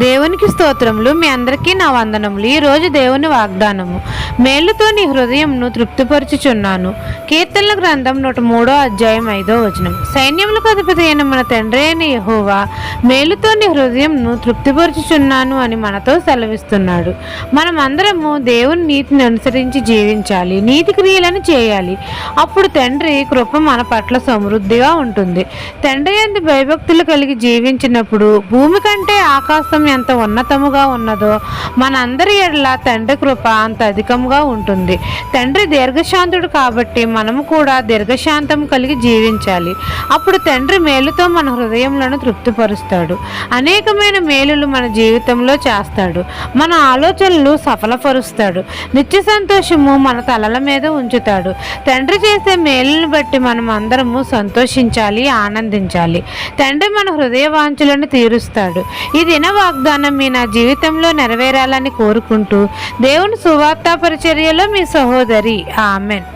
దేవునికి స్తోత్రములు. మీ అందరికీ నా వందనములు. ఈరోజు దేవుని వాగ్దానము. మేలుతో నీ హృదయంను తృప్తిపరచుచున్నాను. కీర్తనల గ్రంథం 103 అధ్యాయం 5వ వచనం. సైన్యములకు అధిపతి అయిన మన తండ్రి అయిన యెహోవా మేలుతో నీ హృదయంను తృప్తిపరచుచున్నాను అని మనతో సెలవిస్తున్నాడు. మనమందరము దేవుని నీతిని అనుసరించి జీవించాలి, నీతి క్రియలను చేయాలి. అప్పుడు తండ్రి కృప మన పట్ల సమృద్ధిగా ఉంటుంది. తండ్రి యందు భయభక్తులు కలిగి జీవించినప్పుడు భూమి కంటే ఆకాశం ఎంత ఉన్నతముగా ఉన్నదో మనందరి ఎడల తండ్రి కృప అంత అధికంగా ఉంటుంది. తండ్రి దీర్ఘశాంతుడు కాబట్టి మనము కూడా దీర్ఘశాంతం కలిగి జీవించాలి. అప్పుడు తండ్రి మేలుతో మన హృదయంలో తృప్తిపరుస్తాడు. అనేకమైన మేలులు మన జీవితంలో చేస్తాడు. మన ఆలోచనలు సఫలపరుస్తాడు. నిత్య సంతోషము మన తలల మీద ఉంచుతాడు. తండ్రి చేసే మేలును బట్టి మనం అందరము సంతోషించాలి, ఆనందించాలి. తండ్రి మన హృదయ వాంఛలను తీరుస్తాడు. ఈ దిన వాగ్దానం మీ నా జీవితంలో నెరవేరాలని కోరుకుంటూ దేవుని సువార్త పరిచర్యలో మీ సహోదరి. ఆమెన్.